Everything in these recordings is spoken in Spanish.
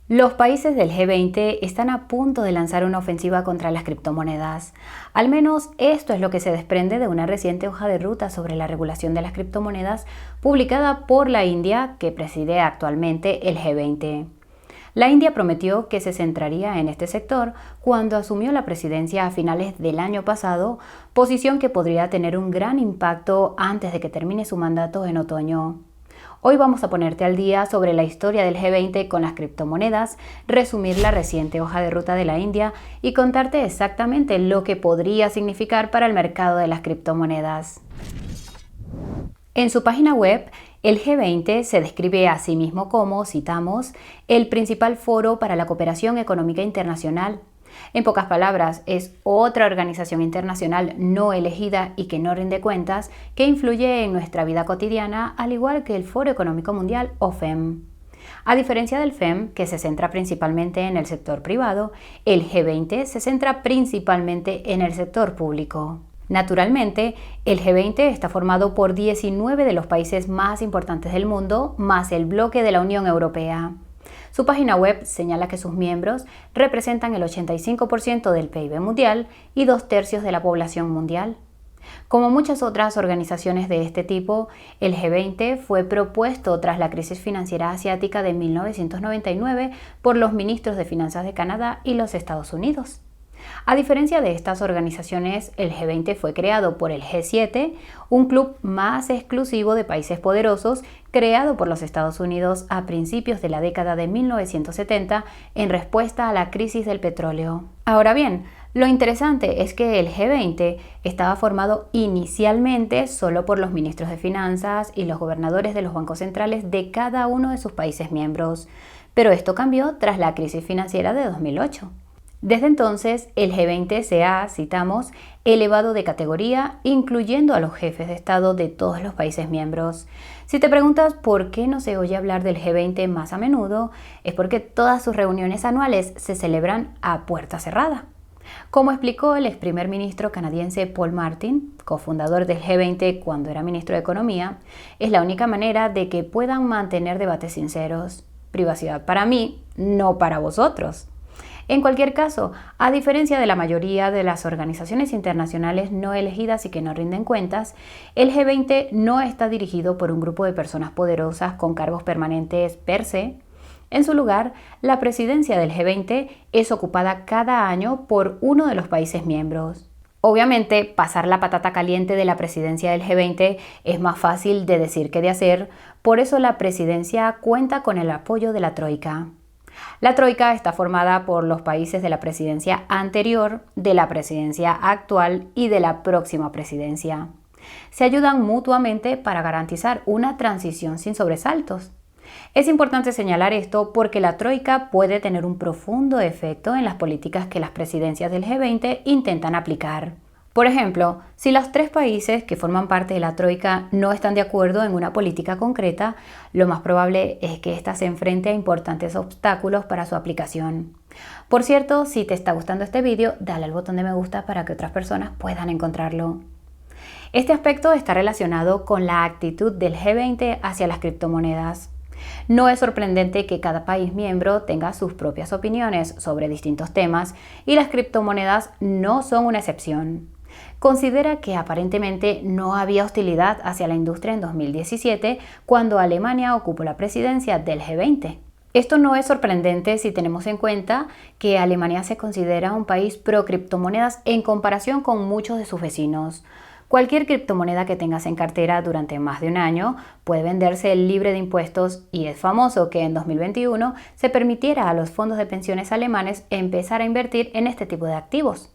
Los países del G20 están a punto de lanzar una ofensiva contra las criptomonedas. Al menos esto es lo que se desprende de una reciente hoja de ruta sobre la regulación de las criptomonedas publicada por la India, que preside actualmente el G20. La India prometió que se centraría en este sector cuando asumió la presidencia a finales del año pasado, posición que podría tener un gran impacto antes de que termine su mandato en otoño. Hoy vamos a ponerte al día sobre la historia del G20 con las criptomonedas, resumir la reciente hoja de ruta de la India y contarte exactamente lo que podría significar para el mercado de las criptomonedas. En su página web, el G20 se describe a sí mismo como, citamos, el principal foro para la cooperación económica internacional. En pocas palabras, es otra organización internacional no elegida y que no rinde cuentas que influye en nuestra vida cotidiana, al igual que el Foro Económico Mundial o FEM. A diferencia del FEM, que se centra principalmente en el sector privado, el G20 se centra principalmente en el sector público. Naturalmente, el G20 está formado por 19 de los países más importantes del mundo, más el bloque de la Unión Europea. Su página web señala que sus miembros representan el 85% del PIB mundial y 2/3 de la población mundial. Como muchas otras organizaciones de este tipo, el G20 fue propuesto tras la crisis financiera asiática de 1999 por los ministros de Finanzas de Canadá y los Estados Unidos. A diferencia de estas organizaciones, el G20 fue creado por el G7, un club más exclusivo de países poderosos creado por los Estados Unidos a principios de la década de 1970 en respuesta a la crisis del petróleo. Ahora bien, lo interesante es que el G20 estaba formado inicialmente solo por los ministros de finanzas y los gobernadores de los bancos centrales de cada uno de sus países miembros, pero esto cambió tras la crisis financiera de 2008. Desde entonces, el G20 se ha, citamos, elevado de categoría, incluyendo a los jefes de Estado de todos los países miembros. Si te preguntas por qué no se oye hablar del G20 más a menudo, es porque todas sus reuniones anuales se celebran a puerta cerrada. Como explicó el ex primer ministro canadiense Paul Martin, cofundador del G20 cuando era ministro de Economía, es la única manera de que puedan mantener debates sinceros. Privacidad para mí, no para vosotros. En cualquier caso, a diferencia de la mayoría de las organizaciones internacionales no elegidas y que no rinden cuentas, el G20 no está dirigido por un grupo de personas poderosas con cargos permanentes per se. En su lugar, la presidencia del G20 es ocupada cada año por uno de los países miembros. Obviamente, pasar la patata caliente de la presidencia del G20 es más fácil de decir que de hacer, por eso la presidencia cuenta con el apoyo de la Troika. La Troika está formada por los países de la presidencia anterior, de la presidencia actual y de la próxima presidencia. Se ayudan mutuamente para garantizar una transición sin sobresaltos. Es importante señalar esto porque la Troika puede tener un profundo efecto en las políticas que las presidencias del G20 intentan aplicar. Por ejemplo, si los 3 países que forman parte de la Troika no están de acuerdo en una política concreta, lo más probable es que ésta se enfrente a importantes obstáculos para su aplicación. Por cierto, si te está gustando este vídeo, dale al botón de me gusta para que otras personas puedan encontrarlo. Este aspecto está relacionado con la actitud del G20 hacia las criptomonedas. No es sorprendente que cada país miembro tenga sus propias opiniones sobre distintos temas y las criptomonedas no son una excepción. Considera que aparentemente no había hostilidad hacia la industria en 2017 cuando Alemania ocupó la presidencia del G20. Esto no es sorprendente si tenemos en cuenta que Alemania se considera un país pro criptomonedas en comparación con muchos de sus vecinos. Cualquier criptomoneda que tengas en cartera durante más de un año puede venderse libre de impuestos y es famoso que en 2021 se permitiera a los fondos de pensiones alemanes empezar a invertir en este tipo de activos.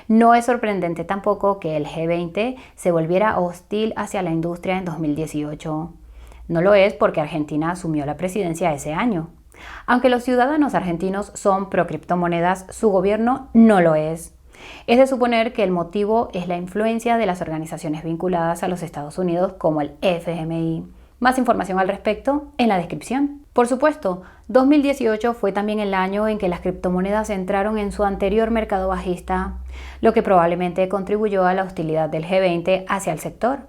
No es sorprendente tampoco que el G20 se volviera hostil hacia la industria en 2018. No lo es porque Argentina asumió la presidencia ese año. Aunque los ciudadanos argentinos son pro criptomonedas, su gobierno no lo es. Es de suponer que el motivo es la influencia de las organizaciones vinculadas a los Estados Unidos como el FMI. Más información al respecto en la descripción. Por supuesto, 2018 fue también el año en que las criptomonedas entraron en su anterior mercado bajista, lo que probablemente contribuyó a la hostilidad del G20 hacia el sector.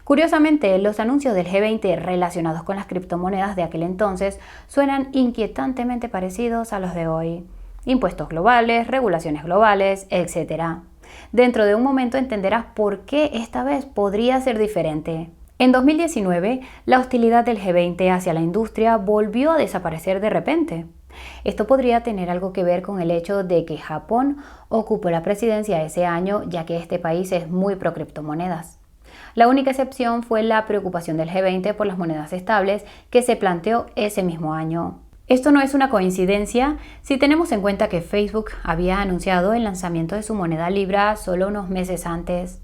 Curiosamente, los anuncios del G20 relacionados con las criptomonedas de aquel entonces suenan inquietantemente parecidos a los de hoy. Impuestos globales, regulaciones globales, etc. Dentro de un momento entenderás por qué esta vez podría ser diferente. En 2019, la hostilidad del G20 hacia la industria volvió a desaparecer de repente. Esto podría tener algo que ver con el hecho de que Japón ocupó la presidencia ese año, ya que este país es muy pro criptomonedas. La única excepción fue la preocupación del G20 por las monedas estables que se planteó ese mismo año. Esto no es una coincidencia si tenemos en cuenta que Facebook había anunciado el lanzamiento de su moneda Libra solo unos meses antes.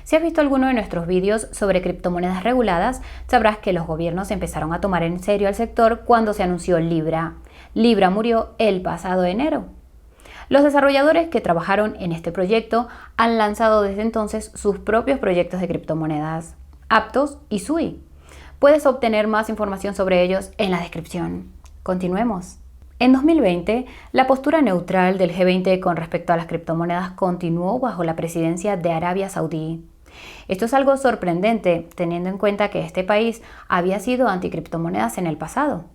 Si has visto alguno de nuestros vídeos sobre criptomonedas reguladas, sabrás que los gobiernos empezaron a tomar en serio al sector cuando se anunció Libra. Libra murió el pasado enero. Los desarrolladores que trabajaron en este proyecto han lanzado desde entonces sus propios proyectos de criptomonedas, Aptos y Sui. Puedes obtener más información sobre ellos en la descripción. Continuemos. En 2020, la postura neutral del G20 con respecto a las criptomonedas continuó bajo la presidencia de Arabia Saudí. Esto es algo sorprendente, teniendo en cuenta que este país había sido anticriptomonedas en el pasado.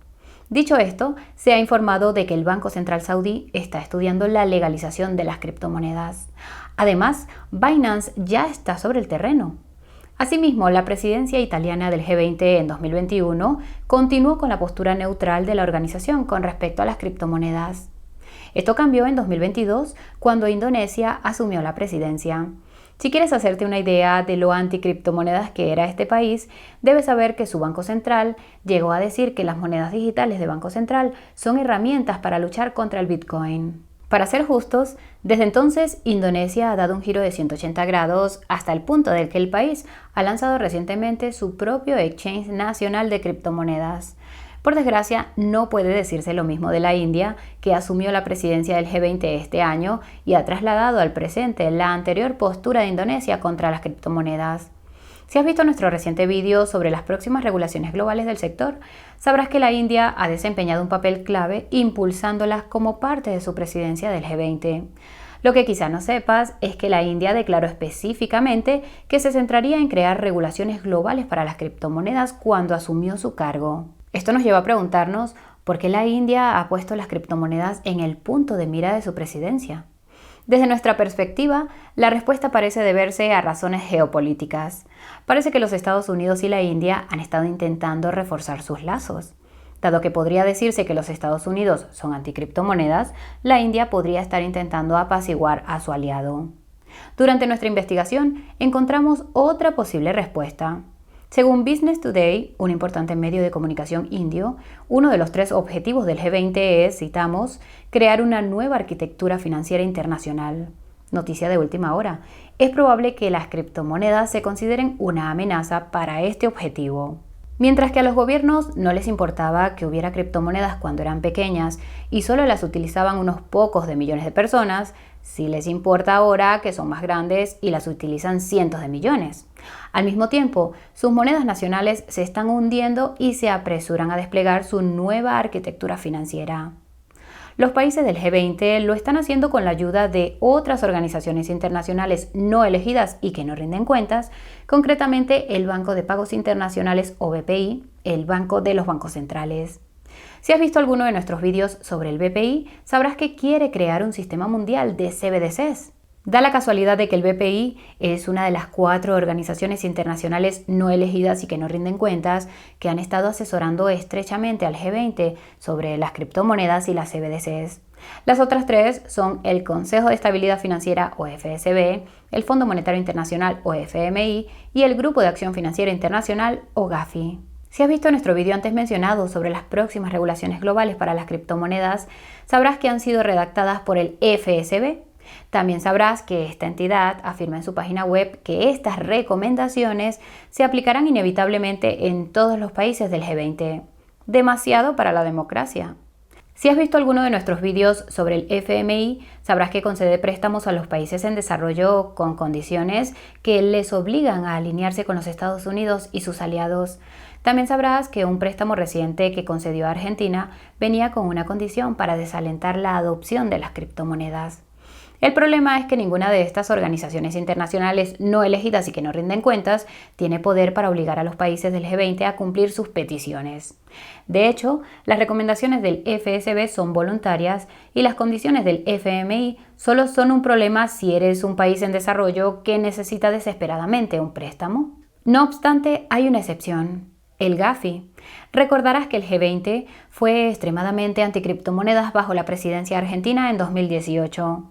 Dicho esto, se ha informado de que el Banco Central Saudí está estudiando la legalización de las criptomonedas. Además, Binance ya está sobre el terreno. Asimismo, la presidencia italiana del G20 en 2021 continuó con la postura neutral de la organización con respecto a las criptomonedas. Esto cambió en 2022 cuando Indonesia asumió la presidencia. Si quieres hacerte una idea de lo anticriptomonedas que era este país, debes saber que su Banco Central llegó a decir que las monedas digitales de Banco Central son herramientas para luchar contra el Bitcoin. Para ser justos, desde entonces Indonesia ha dado un giro de 180 grados hasta el punto de que el país ha lanzado recientemente su propio exchange nacional de criptomonedas. Por desgracia, no puede decirse lo mismo de la India, que asumió la presidencia del G20 este año y ha trasladado al presente la anterior postura de Indonesia contra las criptomonedas. Si has visto nuestro reciente vídeo sobre las próximas regulaciones globales del sector, sabrás que la India ha desempeñado un papel clave impulsándolas como parte de su presidencia del G20. Lo que quizá no sepas es que la India declaró específicamente que se centraría en crear regulaciones globales para las criptomonedas cuando asumió su cargo. Esto nos lleva a preguntarnos por qué la India ha puesto las criptomonedas en el punto de mira de su presidencia. Desde nuestra perspectiva, la respuesta parece deberse a razones geopolíticas. Parece que los Estados Unidos y la India han estado intentando reforzar sus lazos. Dado que podría decirse que los Estados Unidos son anticriptomonedas, la India podría estar intentando apaciguar a su aliado. Durante nuestra investigación, encontramos otra posible respuesta. Según Business Today, un importante medio de comunicación indio, uno de los 3 objetivos del G20 es, citamos, crear una nueva arquitectura financiera internacional. Noticia de última hora. Es probable que las criptomonedas se consideren una amenaza para este objetivo. Mientras que a los gobiernos no les importaba que hubiera criptomonedas cuando eran pequeñas y solo las utilizaban unos pocos de millones de personas, sí les importa ahora que son más grandes y las utilizan cientos de millones. Al mismo tiempo, sus monedas nacionales se están hundiendo y se apresuran a desplegar su nueva arquitectura financiera. Los países del G20 lo están haciendo con la ayuda de otras organizaciones internacionales no elegidas y que no rinden cuentas, concretamente el Banco de Pagos Internacionales o BPI, el Banco de los Bancos Centrales. Si has visto alguno de nuestros vídeos sobre el BPI, sabrás que quiere crear un sistema mundial de CBDCs. Da la casualidad de que el BPI es una de las 4 organizaciones internacionales no elegidas y que no rinden cuentas que han estado asesorando estrechamente al G20 sobre las criptomonedas y las CBDCs. Las otras 3 son el Consejo de Estabilidad Financiera o FSB, el Fondo Monetario Internacional o FMI y el Grupo de Acción Financiera Internacional o GAFI. Si has visto nuestro video antes mencionado sobre las próximas regulaciones globales para las criptomonedas, sabrás que han sido redactadas por el FSB. También sabrás que esta entidad afirma en su página web que estas recomendaciones se aplicarán inevitablemente en todos los países del G20. Demasiado para la democracia. Si has visto alguno de nuestros vídeos sobre el FMI, sabrás que concede préstamos a los países en desarrollo con condiciones que les obligan a alinearse con los Estados Unidos y sus aliados. También sabrás que un préstamo reciente que concedió a Argentina venía con una condición para desalentar la adopción de las criptomonedas. El problema es que ninguna de estas organizaciones internacionales no elegidas y que no rinden cuentas tiene poder para obligar a los países del G20 a cumplir sus peticiones. De hecho, las recomendaciones del FSB son voluntarias y las condiciones del FMI solo son un problema si eres un país en desarrollo que necesita desesperadamente un préstamo. No obstante, hay una excepción: el Gafi. Recordarás que el G20 fue extremadamente anticriptomonedas bajo la presidencia argentina en 2018.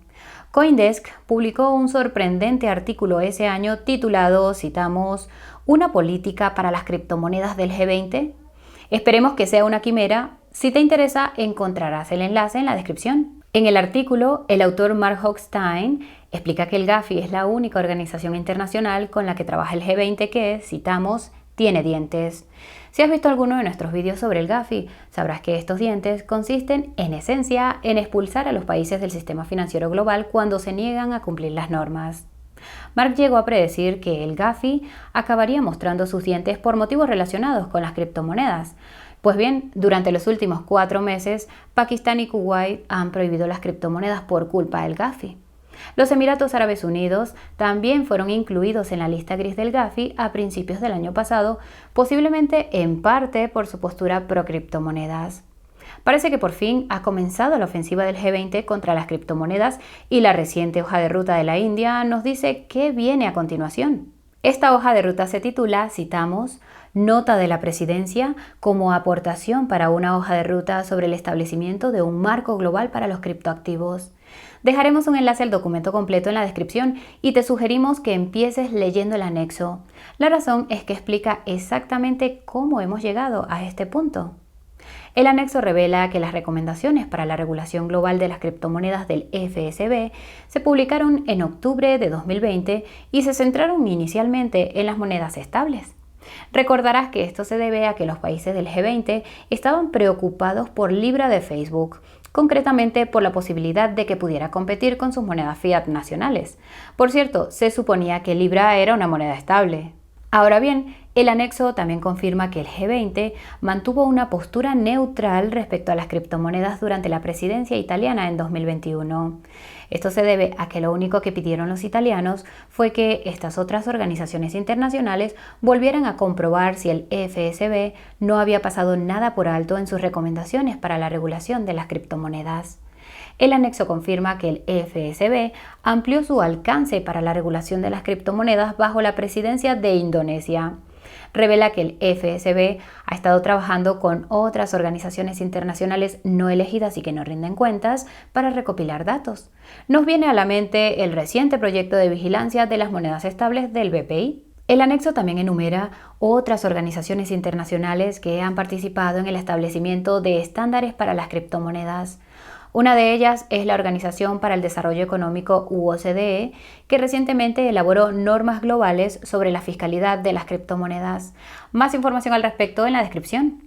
CoinDesk publicó un sorprendente artículo ese año titulado, citamos, ¿Una política para las criptomonedas del G20? Esperemos que sea una quimera. Si te interesa, encontrarás el enlace en la descripción. En el artículo, el autor Mark Hochstein explica que el Gafi es la única organización internacional con la que trabaja el G20 que, citamos, tiene dientes. Si has visto alguno de nuestros vídeos sobre el Gafi, sabrás que estos dientes consisten, en esencia, en expulsar a los países del sistema financiero global cuando se niegan a cumplir las normas. Mark llegó a predecir que el Gafi acabaría mostrando sus dientes por motivos relacionados con las criptomonedas. Pues bien, durante los últimos 4 meses, Pakistán y Kuwait han prohibido las criptomonedas por culpa del Gafi. Los Emiratos Árabes Unidos también fueron incluidos en la lista gris del Gafi a principios del año pasado, posiblemente en parte por su postura pro criptomonedas. Parece que por fin ha comenzado la ofensiva del G20 contra las criptomonedas y la reciente hoja de ruta de la India nos dice qué viene a continuación. Esta hoja de ruta se titula, citamos, Nota de la Presidencia como aportación para una hoja de ruta sobre el establecimiento de un marco global para los criptoactivos. Dejaremos un enlace al documento completo en la descripción y te sugerimos que empieces leyendo el anexo. La razón es que explica exactamente cómo hemos llegado a este punto. El anexo revela que las recomendaciones para la regulación global de las criptomonedas del FSB se publicaron en octubre de 2020 y se centraron inicialmente en las monedas estables. Recordarás que esto se debe a que los países del G20 estaban preocupados por Libra de Facebook, concretamente por la posibilidad de que pudiera competir con sus monedas fiat nacionales. Por cierto, se suponía que Libra era una moneda estable. Ahora bien, el anexo también confirma que el G20 mantuvo una postura neutral respecto a las criptomonedas durante la presidencia italiana en 2021. Esto se debe a que lo único que pidieron los italianos fue que estas otras organizaciones internacionales volvieran a comprobar si el FSB no había pasado nada por alto en sus recomendaciones para la regulación de las criptomonedas. El anexo confirma que el FSB amplió su alcance para la regulación de las criptomonedas bajo la presidencia de Indonesia. Revela que el FSB ha estado trabajando con otras organizaciones internacionales no elegidas y que no rinden cuentas para recopilar datos. Nos viene a la mente el reciente proyecto de vigilancia de las monedas estables del BPI. El anexo también enumera otras organizaciones internacionales que han participado en el establecimiento de estándares para las criptomonedas. Una de ellas es la Organización para el Desarrollo Económico OCDE, que recientemente elaboró normas globales sobre la fiscalidad de las criptomonedas. Más información al respecto en la descripción.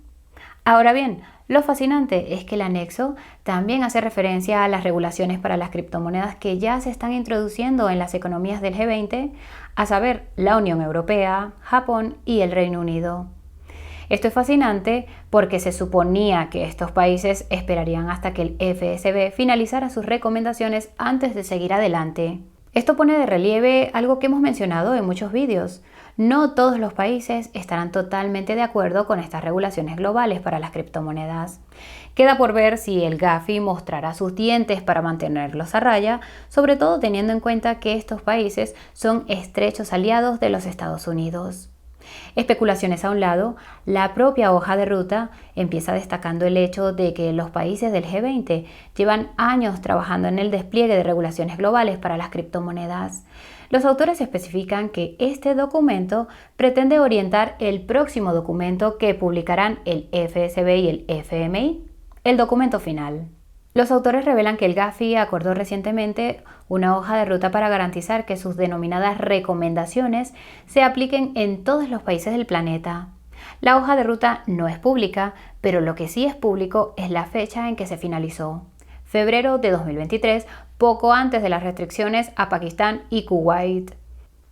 Ahora bien, lo fascinante es que el anexo también hace referencia a las regulaciones para las criptomonedas que ya se están introduciendo en las economías del G20, a saber, la Unión Europea, Japón y el Reino Unido. Esto es fascinante porque se suponía que estos países esperarían hasta que el FSB finalizara sus recomendaciones antes de seguir adelante. Esto pone de relieve algo que hemos mencionado en muchos vídeos. No todos los países estarán totalmente de acuerdo con estas regulaciones globales para las criptomonedas. Queda por ver si el Gafi mostrará sus dientes para mantenerlos a raya, sobre todo teniendo en cuenta que estos países son estrechos aliados de los Estados Unidos. Especulaciones a un lado, la propia hoja de ruta empieza destacando el hecho de que los países del G20 llevan años trabajando en el despliegue de regulaciones globales para las criptomonedas. Los autores especifican que este documento pretende orientar el próximo documento que publicarán el FSB y el FMI, el documento final. Los autores revelan que el Gafi acordó recientemente una hoja de ruta para garantizar que sus denominadas recomendaciones se apliquen en todos los países del planeta. La hoja de ruta no es pública, pero lo que sí es público es la fecha en que se finalizó: febrero de 2023, poco antes de las restricciones a Pakistán y Kuwait.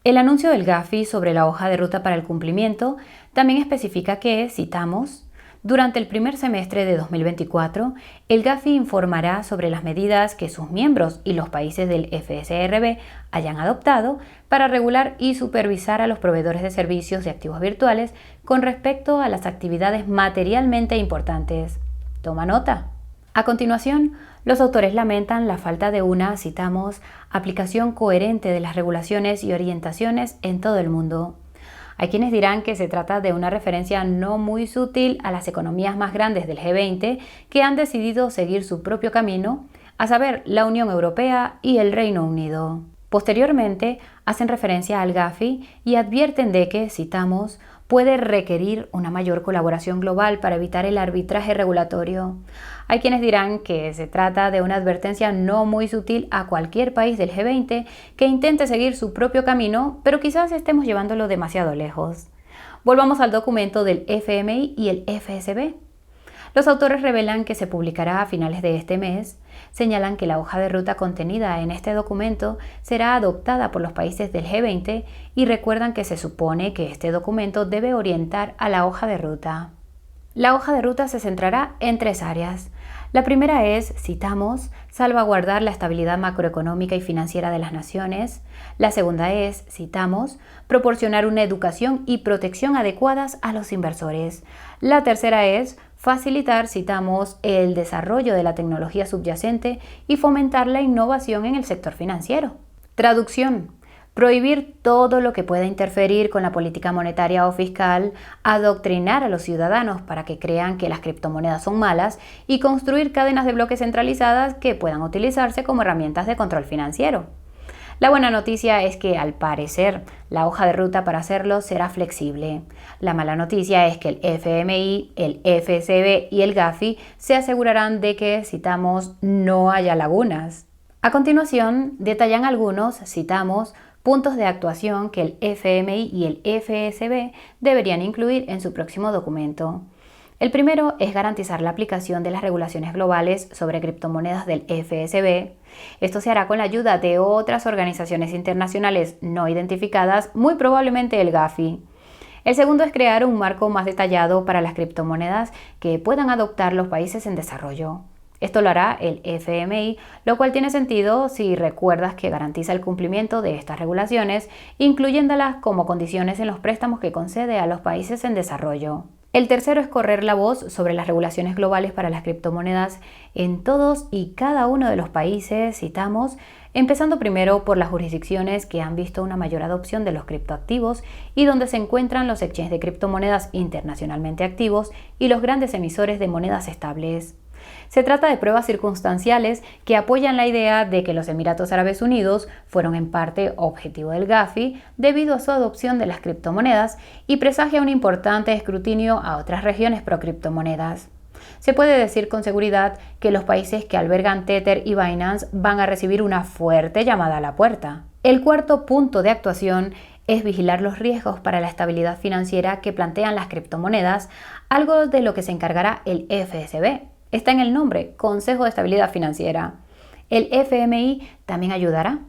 El anuncio del Gafi sobre la hoja de ruta para el cumplimiento también especifica que, citamos, Durante el primer semestre de 2024, el Gafi informará sobre las medidas que sus miembros y los países del FSRB hayan adoptado para regular y supervisar a los proveedores de servicios de activos virtuales con respecto a las actividades materialmente importantes. Toma nota. A continuación, los autores lamentan la falta de una, citamos, aplicación coherente de las regulaciones y orientaciones en todo el mundo. Hay quienes dirán que se trata de una referencia no muy sutil a las economías más grandes del G20 que han decidido seguir su propio camino, a saber, la Unión Europea y el Reino Unido. Posteriormente, hacen referencia al Gafi y advierten de que, citamos, puede requerir una mayor colaboración global para evitar el arbitraje regulatorio. Hay quienes dirán que se trata de una advertencia no muy sutil a cualquier país del G20 que intente seguir su propio camino, pero quizás estemos llevándolo demasiado lejos. Volvamos al documento del FMI y el FSB. Los autores revelan que se publicará a finales de este mes, señalan que la hoja de ruta contenida en este documento será adoptada por los países del G20 y recuerdan que se supone que este documento debe orientar a la hoja de ruta. La hoja de ruta se centrará en 3 áreas. La primera es, citamos, salvaguardar la estabilidad macroeconómica y financiera de las naciones. La segunda es, citamos, proporcionar una educación y protección adecuadas a los inversores. La tercera es, facilitar, citamos, el desarrollo de la tecnología subyacente y fomentar la innovación en el sector financiero. Traducción. Prohibir todo lo que pueda interferir con la política monetaria o fiscal, adoctrinar a los ciudadanos para que crean que las criptomonedas son malas y construir cadenas de bloques centralizadas que puedan utilizarse como herramientas de control financiero. La buena noticia es que, al parecer, la hoja de ruta para hacerlo será flexible. La mala noticia es que el FMI, el FSB y el Gafi se asegurarán de que, citamos, no haya lagunas. A continuación, detallan algunos, citamos, puntos de actuación que el FMI y el FSB deberían incluir en su próximo documento. El primero es garantizar la aplicación de las regulaciones globales sobre criptomonedas del FSB. Esto se hará con la ayuda de otras organizaciones internacionales no identificadas, muy probablemente el Gafi. El segundo es crear un marco más detallado para las criptomonedas que puedan adoptar los países en desarrollo. Esto lo hará el FMI, lo cual tiene sentido si recuerdas que garantiza el cumplimiento de estas regulaciones, incluyéndolas como condiciones en los préstamos que concede a los países en desarrollo. El tercero es correr la voz sobre las regulaciones globales para las criptomonedas en todos y cada uno de los países, citamos, empezando primero por las jurisdicciones que han visto una mayor adopción de los criptoactivos y donde se encuentran los exchanges de criptomonedas internacionalmente activos y los grandes emisores de monedas estables. Se trata de pruebas circunstanciales que apoyan la idea de que los Emiratos Árabes Unidos fueron en parte objetivo del Gafi debido a su adopción de las criptomonedas y presagia un importante escrutinio a otras regiones pro criptomonedas. Se puede decir con seguridad que los países que albergan Tether y Binance van a recibir una fuerte llamada a la puerta. El cuarto punto de actuación es vigilar los riesgos para la estabilidad financiera que plantean las criptomonedas, algo de lo que se encargará el FSB. Está en el nombre, Consejo de Estabilidad Financiera. ¿El FMI también ayudará?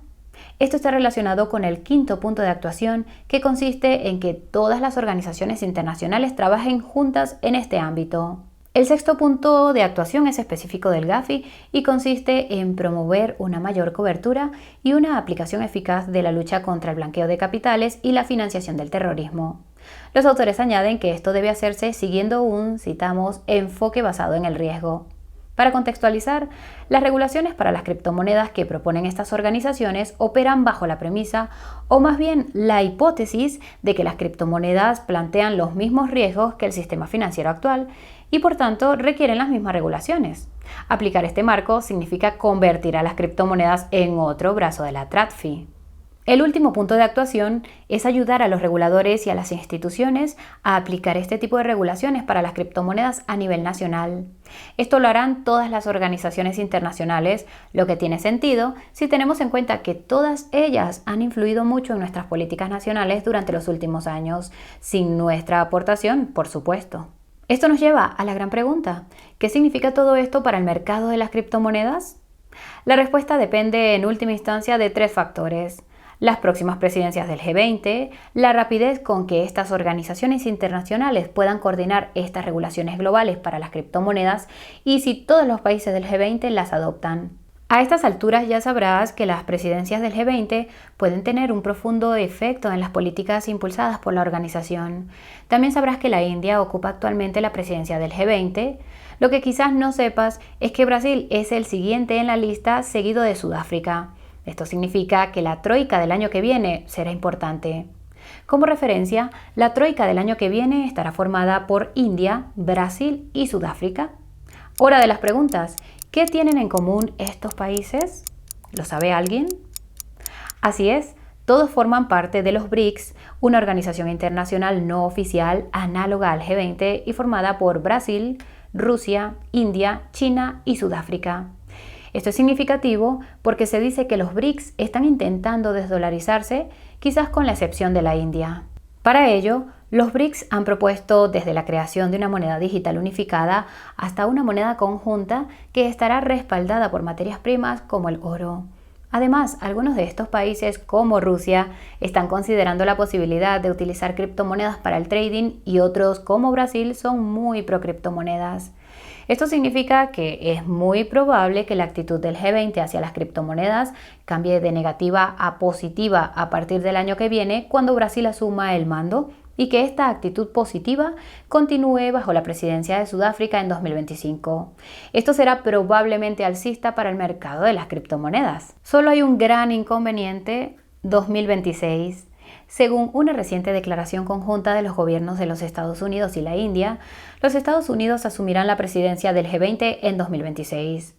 Esto está relacionado con el quinto punto de actuación, que consiste en que todas las organizaciones internacionales trabajen juntas en este ámbito. El sexto punto de actuación es específico del Gafi y consiste en promover una mayor cobertura y una aplicación eficaz de la lucha contra el blanqueo de capitales y la financiación del terrorismo. Los autores añaden que esto debe hacerse siguiendo un, citamos, enfoque basado en el riesgo. Para contextualizar, las regulaciones para las criptomonedas que proponen estas organizaciones operan bajo la premisa, o más bien la hipótesis, de que las criptomonedas plantean los mismos riesgos que el sistema financiero actual y por tanto requieren las mismas regulaciones. Aplicar este marco significa convertir a las criptomonedas en otro brazo de la TradFi. El último punto de actuación es ayudar a los reguladores y a las instituciones a aplicar este tipo de regulaciones para las criptomonedas a nivel nacional. Esto lo harán todas las organizaciones internacionales, lo que tiene sentido si tenemos en cuenta que todas ellas han influido mucho en nuestras políticas nacionales durante los últimos años, sin nuestra aportación, por supuesto. Esto nos lleva a la gran pregunta: ¿qué significa todo esto para el mercado de las criptomonedas? La respuesta depende en última instancia de 3 factores: las próximas presidencias del G20, la rapidez con que estas organizaciones internacionales puedan coordinar estas regulaciones globales para las criptomonedas y si todos los países del G20 las adoptan. A estas alturas ya sabrás que las presidencias del G20 pueden tener un profundo efecto en las políticas impulsadas por la organización. También sabrás que la India ocupa actualmente la presidencia del G20. Lo que quizás no sepas es que Brasil es el siguiente en la lista, seguido de Sudáfrica. Esto significa que la troika del año que viene será importante. Como referencia, la troika del año que viene estará formada por India, Brasil y Sudáfrica. Hora de las preguntas. ¿Qué tienen en común estos países? ¿Lo sabe alguien? Así es, todos forman parte de los BRICS, una organización internacional no oficial análoga al G20 y formada por Brasil, Rusia, India, China y Sudáfrica. Esto es significativo porque se dice que los BRICS están intentando desdolarizarse, quizás con la excepción de la India. Para ello, los BRICS han propuesto desde la creación de una moneda digital unificada hasta una moneda conjunta que estará respaldada por materias primas como el oro. Además, algunos de estos países, como Rusia, están considerando la posibilidad de utilizar criptomonedas para el trading y otros, como Brasil, son muy pro criptomonedas. Esto significa que es muy probable que la actitud del G20 hacia las criptomonedas cambie de negativa a positiva a partir del año que viene, cuando Brasil asuma el mando, y que esta actitud positiva continúe bajo la presidencia de Sudáfrica en 2025. Esto será probablemente alcista para el mercado de las criptomonedas. Solo hay un gran inconveniente: 2026. Según una reciente declaración conjunta de los gobiernos de los Estados Unidos y la India, los Estados Unidos asumirán la presidencia del G20 en 2026.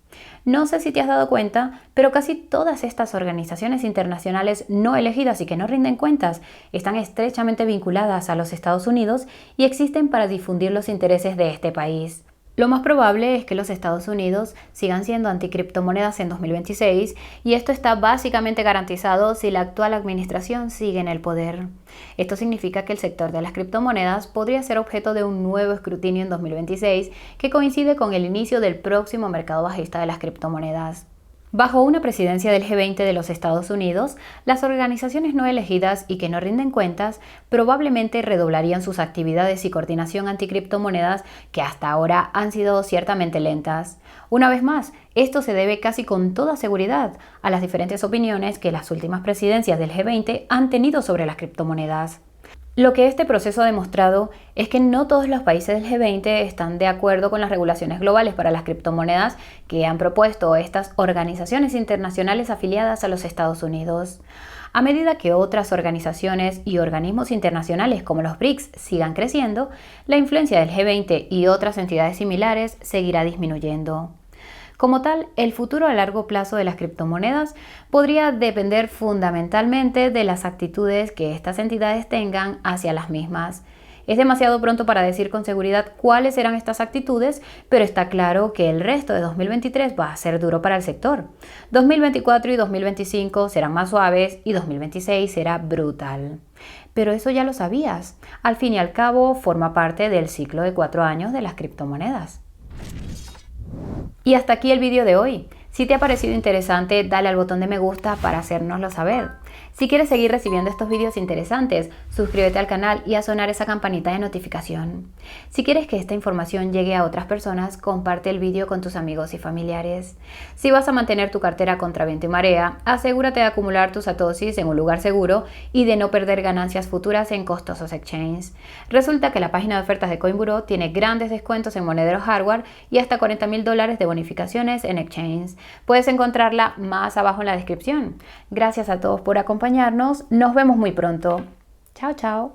No sé si te has dado cuenta, pero casi todas estas organizaciones internacionales no elegidas y que no rinden cuentas están estrechamente vinculadas a los Estados Unidos y existen para difundir los intereses de este país. Lo más probable es que los Estados Unidos sigan siendo anticriptomonedas en 2026 y esto está básicamente garantizado si la actual administración sigue en el poder. Esto significa que el sector de las criptomonedas podría ser objeto de un nuevo escrutinio en 2026 que coincide con el inicio del próximo mercado bajista de las criptomonedas. Bajo una presidencia del G20 de los Estados Unidos, las organizaciones no elegidas y que no rinden cuentas probablemente redoblarían sus actividades y coordinación anticriptomonedas, que hasta ahora han sido ciertamente lentas. Una vez más, esto se debe casi con toda seguridad a las diferentes opiniones que las últimas presidencias del G20 han tenido sobre las criptomonedas. Lo que este proceso ha demostrado es que no todos los países del G20 están de acuerdo con las regulaciones globales para las criptomonedas que han propuesto estas organizaciones internacionales afiliadas a los Estados Unidos. A medida que otras organizaciones y organismos internacionales como los BRICS sigan creciendo, la influencia del G20 y otras entidades similares seguirá disminuyendo. Como tal, el futuro a largo plazo de las criptomonedas podría depender fundamentalmente de las actitudes que estas entidades tengan hacia las mismas. Es demasiado pronto para decir con seguridad cuáles serán estas actitudes, pero está claro que el resto de 2023 va a ser duro para el sector. 2024 y 2025 serán más suaves y 2026 será brutal. Pero eso ya lo sabías. Al fin y al cabo, forma parte del ciclo de 4 años de las criptomonedas. Y hasta aquí el vídeo de hoy. Si te ha parecido interesante, dale al botón de me gusta para hacérnoslo saber. Si quieres seguir recibiendo estos vídeos interesantes, suscríbete al canal y a sonar esa campanita de notificación. Si quieres que esta información llegue a otras personas, comparte el vídeo con tus amigos y familiares. Si vas a mantener tu cartera contra viento y marea, asegúrate de acumular tus satoshis en un lugar seguro y de no perder ganancias futuras en costosos exchanges. Resulta que la página de ofertas de CoinBureau tiene grandes descuentos en monederos hardware y hasta $40,000 de bonificaciones en exchanges. Puedes encontrarla más abajo en la descripción. Gracias a todos por acompañarnos. Nos vemos muy pronto. Chao, chao.